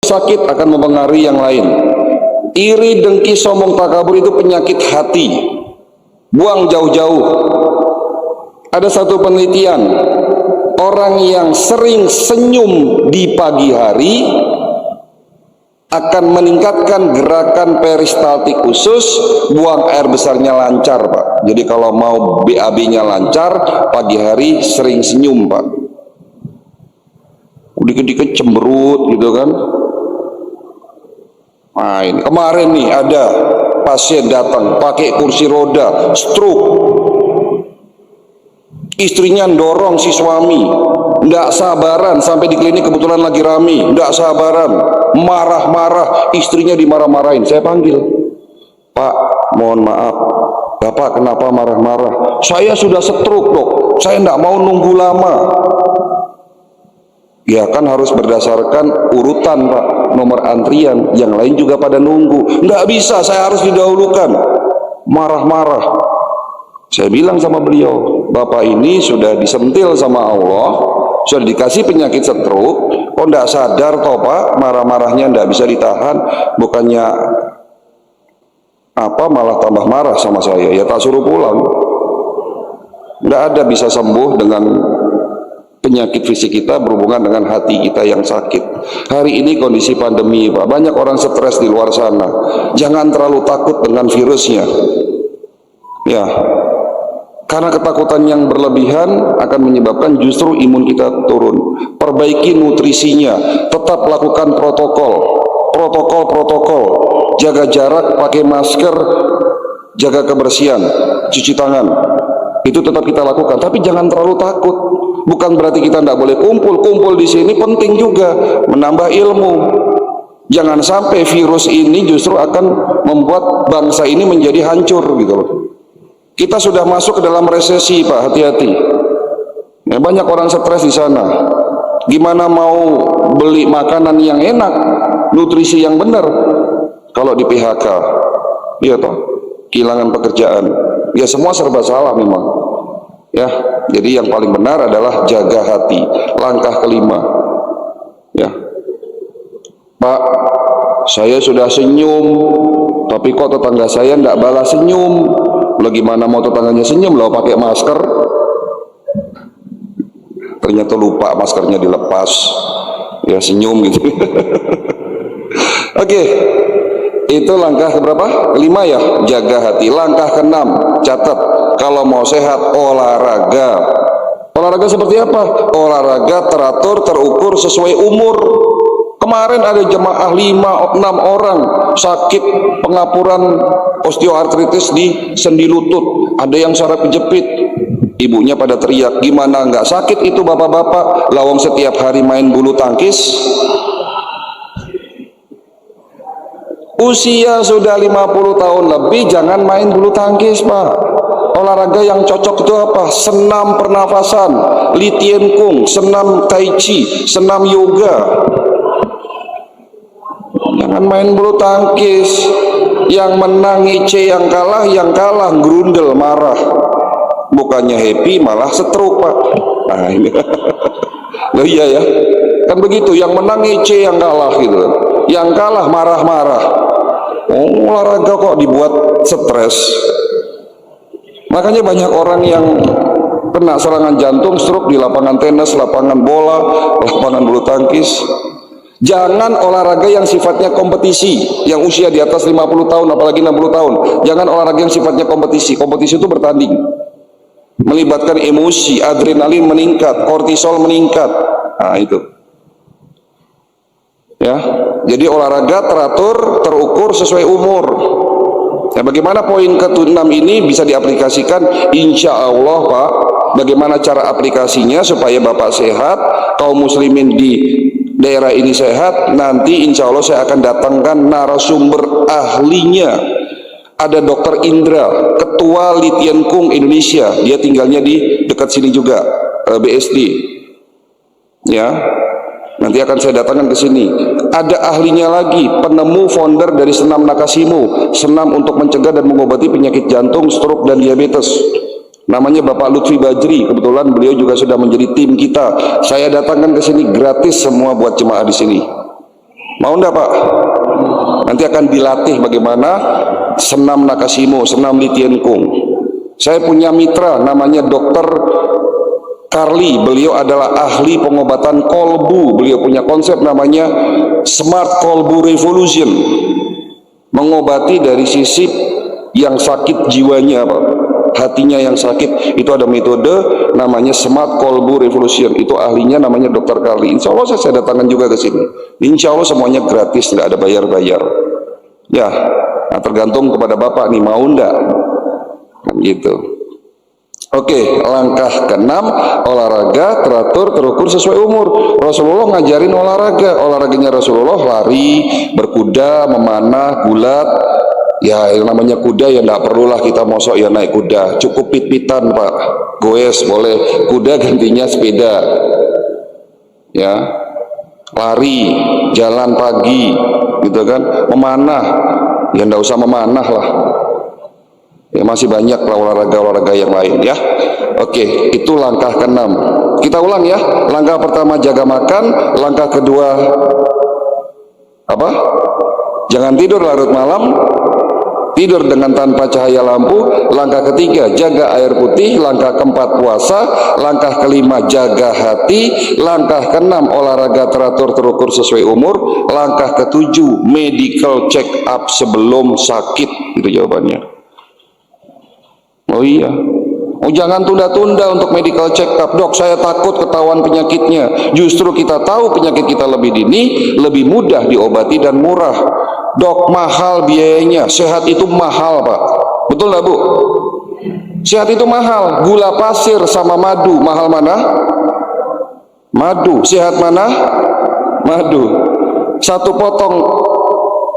sakit akan mempengaruhi yang lain. Iri, dengki, sombong, takabur itu penyakit hati. Buang jauh-jauh. Ada satu penelitian, orang yang sering senyum di pagi hari akan meningkatkan gerakan peristaltik usus, buang air besarnya lancar, Pak. Jadi kalau mau BAB-nya lancar, pagi hari sering senyum, Pak. Dikit-dikit cemberut gitu kan. Nah, ini kemarin nih ada pasien datang pakai kursi roda, stroke. Istrinya dorong si suami, nggak sabaran, sampai di klinik kebetulan lagi rame, nggak sabaran, marah-marah, istrinya dimarah-marahin. Saya panggil, Pak, mohon maaf, Bapak kenapa marah-marah? Saya sudah stroke, Dok, saya nggak mau nunggu lama. Ya kan harus berdasarkan urutan, Pak, nomor antrian, yang lain juga pada nunggu. Nggak bisa, saya harus didahulukan. Marah-marah. Saya bilang sama beliau, Bapak ini sudah disentil sama Allah, sudah dikasih penyakit stroke, kok nggak sadar toh, Pak, marah-marahnya nggak bisa ditahan, bukannya apa malah tambah marah sama saya. Ya tak suruh pulang. Nggak ada bisa sembuh dengan penyakit fisik kita berhubungan dengan hati kita yang sakit. Hari ini kondisi pandemi, Pak, banyak orang stres di luar sana. Jangan terlalu takut dengan virusnya. Ya, karena ketakutan yang berlebihan akan menyebabkan justru imun kita turun. Perbaiki nutrisinya, tetap lakukan protokol, jaga jarak, pakai masker, jaga kebersihan, cuci tangan. Itu tetap kita lakukan, tapi jangan terlalu takut. Bukan berarti kita tidak boleh kumpul di sini, penting juga menambah ilmu. Jangan sampai virus ini justru akan membuat bangsa ini menjadi hancur gitu loh. Kita sudah masuk ke dalam resesi, Pak, hati-hati. Ya, banyak orang stres di sana. Gimana mau beli makanan yang enak, nutrisi yang benar, kalau di PHK, iya toh, kehilangan pekerjaan, ya semua serba salah memang. Ya, jadi yang paling benar adalah jaga hati. Langkah kelima, ya, Pak, saya sudah senyum, tapi kok tetangga saya tidak balas senyum. Lah gimana mau tetangganya senyum, lo pakai masker, ternyata lupa maskernya dilepas, ya senyum gitu. Oke, itu langkah keberapa? Kelima ya, jaga hati. Langkah keenam, catat, kalau mau sehat olahraga. Olahraga seperti apa? Olahraga teratur, terukur, sesuai umur. Kemarin ada jemaah 5-6 orang sakit pengapuran osteoartritis di sendi lutut, ada yang saraf kejepit. Ibunya pada teriak, gimana nggak sakit itu bapak-bapak, lawang setiap hari main bulu tangkis. Usia sudah 50 tahun lebih, jangan main bulu tangkis, Pak. Olahraga yang cocok itu apa? Senam pernafasan, Li Tian Kung, senam tai chi, senam yoga. Jangan main bulu tangkis. Yang menang ice, yang kalah gerundel, marah. Bukannya happy malah stroke, Pak. Nah ini. Loh iya ya, kan begitu. Yang menang ice, yang kalah gitu. Yang kalah marah-marah. Oh, olahraga kok dibuat stres. Makanya banyak orang yang kena serangan jantung, stroke di lapangan tenis, lapangan bola, lapangan bulu tangkis. Jangan olahraga yang sifatnya kompetisi, yang usia di atas 50 tahun apalagi 60 tahun. Jangan olahraga yang sifatnya kompetisi. Kompetisi itu bertanding, melibatkan emosi, adrenalin meningkat, kortisol meningkat. Nah itu ya. Jadi olahraga teratur, terukur, sesuai umur. Nah, bagaimana poin ke-6 ini bisa diaplikasikan? Insya Allah, Pak. Bagaimana cara aplikasinya supaya Bapak sehat, kaum muslimin di daerah ini sehat? Nanti insya Allah saya akan datangkan narasumber ahlinya. Ada Dr. Indra, Ketua Li Tian Kung Indonesia. Dia tinggalnya di dekat sini juga, BSD. Ya, nanti akan saya datangkan ke sini. Ada ahlinya lagi, penemu founder dari senam Nakasimu, senam untuk mencegah dan mengobati penyakit jantung, stroke dan diabetes. Namanya Bapak Lutfi Bajri. Kebetulan beliau juga sudah menjadi tim kita. Saya datangkan ke sini gratis semua buat jemaah di sini. Mau enggak Pak? Nanti akan dilatih bagaimana senam Nakashimo, senam Lee Tien Kung. Saya punya mitra namanya Dokter Carly, beliau adalah ahli pengobatan kolbu. Beliau punya konsep namanya Smart Kolbu Revolution, mengobati dari sisi yang sakit jiwanya Pak, hatinya yang sakit. Itu ada metode namanya Smart Kolbu Revolution, itu ahlinya namanya Dokter Carly. Insya Allah saya datangkan juga ke sini. Insya Allah semuanya gratis, nggak ada bayar-bayar ya. Nah, tergantung kepada Bapak nih, mau ndak kan gitu. Oke, langkah keenam, olahraga teratur terukur sesuai umur. Rasulullah ngajarin olahraganya Rasulullah lari, berkuda, memanah, gulat. Ya yang namanya kuda ya enggak perlulah kita mosok ya naik kuda, cukup pit-pitan Pak, goes boleh, kuda gantinya sepeda ya, lari, jalan pagi gitu kan, memanah ya enggak usah memanah lah ya, masih banyak olahraga yang lain ya. Oke, itu langkah keenam. Kita ulang ya. Langkah pertama jaga makan, langkah kedua apa? Jangan tidur larut malam, tidur dengan tanpa cahaya lampu. Langkah ketiga jaga air putih, langkah keempat puasa, langkah kelima jaga hati, langkah keenam olahraga teratur terukur sesuai umur, langkah ketujuh medical check up sebelum sakit. Itu jawabannya. Oh iya, oh jangan tunda-tunda untuk medical check up. Dok, saya takut ketahuan penyakitnya. Justru kita tahu penyakit kita lebih dini, lebih mudah diobati dan murah. Dok, mahal biayanya. Sehat itu mahal Pak, betul nggak Bu? Sehat itu mahal. Gula pasir sama madu, mahal mana? Madu. Sehat mana? Madu. Satu potong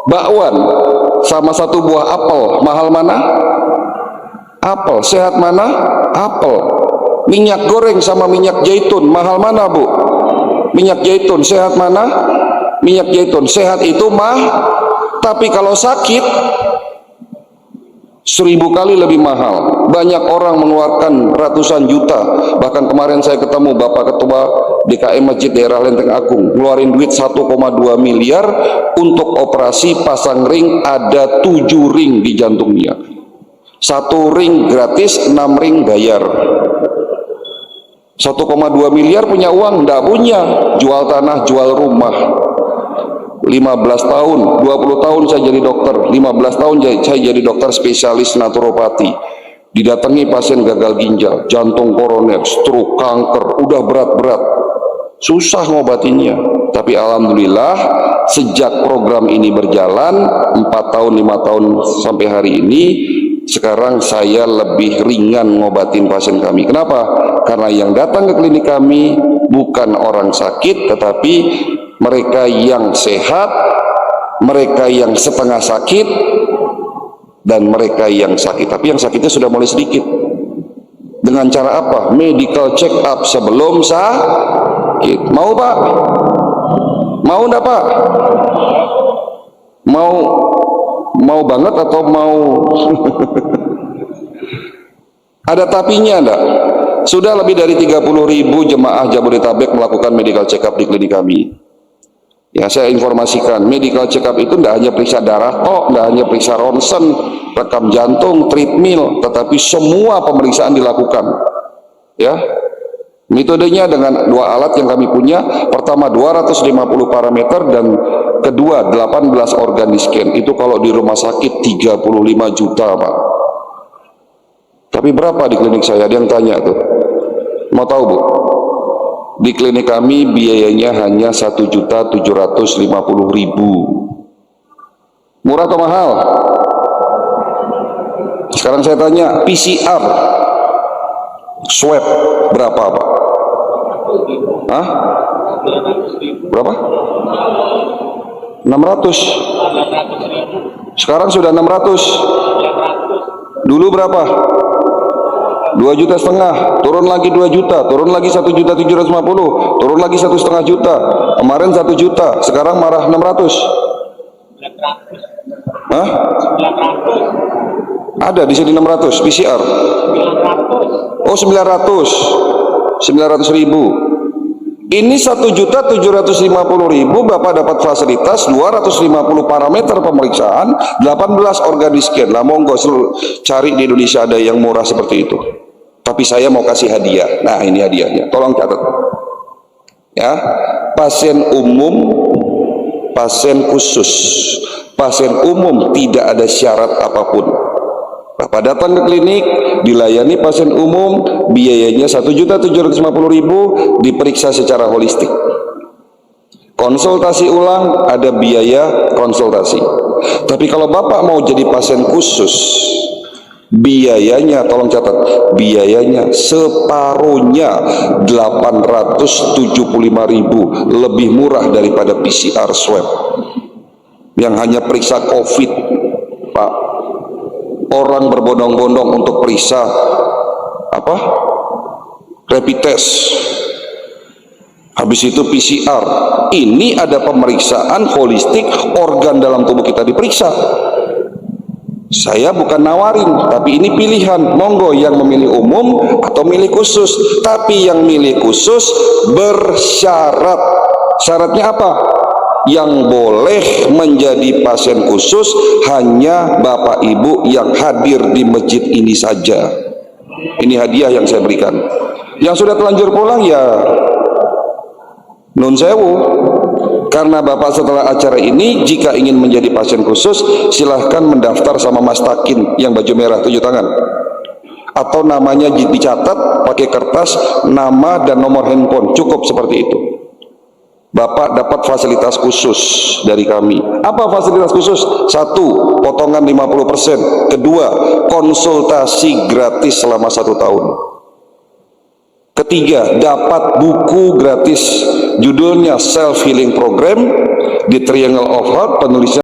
bakwan sama satu buah apel, mahal mana? Apel. Sehat mana? Apel. Minyak goreng sama minyak zaitun, mahal mana Bu? Minyak zaitun. Sehat mana? Minyak zaitun. Sehat itu tapi kalau sakit 1000 kali lebih mahal. Banyak orang mengeluarkan ratusan juta. Bahkan kemarin saya ketemu Bapak Ketua DKM Masjid Daerah Lenteng Agung, ngeluarin duit 1,2 miliar untuk operasi pasang ring, ada 7 ring di jantungnya. 1 ring gratis, 6 ring bayar. 1,2 miliar punya uang? Enggak punya. Jual tanah, jual rumah. 15 tahun, 20 tahun saya jadi dokter, 15 tahun saya jadi dokter spesialis naturopati. Didatangi pasien gagal ginjal, jantung koroner, stroke, kanker, udah berat-berat. Susah ngobatinya. Tapi alhamdulillah sejak program ini berjalan 4 tahun, 5 tahun sampai hari ini, sekarang saya lebih ringan ngobatin pasien kami. Kenapa? Karena yang datang ke klinik kami bukan orang sakit, tetapi mereka yang sehat, mereka yang setengah sakit, dan mereka yang sakit. Tapi yang sakitnya sudah mulai sedikit. Dengan cara apa? Medical check up sebelum sakit. Mau Pak? Mau enggak Pak? Mau banget atau mau? Ada tapinya enggak? Sudah lebih dari 30.000 jemaah Jabodetabek melakukan medical check up di klinik kami. Ya, saya informasikan, medical check up itu tidak hanya periksa darah kok, tidak hanya periksa ronsen, rekam jantung, treadmill, tetapi semua pemeriksaan dilakukan. Ya, metodenya dengan 2 alat yang kami punya. Pertama 250 parameter dan kedua 18 organ di scan. Itu kalau di rumah sakit 35 juta Pak. Tapi berapa di klinik saya? Ada yang tanya tuh. Mau tahu Bu? Di klinik kami biayanya hanya 1.750.000. Murah atau mahal? Sekarang saya tanya, PCR swab berapa Pak? Hah? Berapa? 600. Sekarang sudah 600. Dulu berapa? 2,5 juta, turun lagi 2 juta, turun lagi 1.750.000, turun lagi 1,5 juta, kemarin 1 juta, sekarang marah 600. Hah? 900. Ada di sini 600 PCR. 900. Oh 900.000. Ini 1.750.000 Bapak dapat fasilitas 250 parameter pemeriksaan, 18 organ sekian. Lah monggo cari di Indonesia ada yang murah seperti itu. Tapi saya mau kasih hadiah. Nah, ini hadiahnya. Tolong catat. Ya, pasien umum, pasien khusus. Pasien umum tidak ada syarat apapun. Bapak datang ke klinik, dilayani pasien umum, biayanya 1.750.000, diperiksa secara holistik. Konsultasi ulang ada biaya konsultasi. Tapi kalau Bapak mau jadi pasien khusus, biayanya, tolong catat, biayanya separuhnya 875.000, lebih murah daripada PCR swab yang hanya periksa COVID, Pak. Orang berbondong-bondong untuk periksa apa? Rapid test. Habis itu PCR. Ini ada pemeriksaan holistik, organ dalam tubuh kita diperiksa. Saya bukan nawarin, tapi ini pilihan. Monggo yang memilih umum atau milih khusus. Tapi yang milih khusus bersyarat. Syaratnya apa? Yang boleh menjadi pasien khusus hanya Bapak Ibu yang hadir di masjid ini saja. Ini hadiah yang saya berikan. Yang sudah telanjur pulang ya nun sewu. Karena Bapak setelah acara ini jika ingin menjadi pasien khusus, silahkan mendaftar sama Mas Takin yang baju merah 7 tangan. Atau namanya dicatat pakai kertas, nama dan nomor handphone, cukup seperti itu. Bapak dapat fasilitas khusus dari kami. Apa fasilitas khusus? 1, potongan 50%. Kedua, konsultasi gratis selama 1 tahun. Ketiga, dapat buku gratis. Judulnya Self Healing Program di Triangle of Heart, penulisnya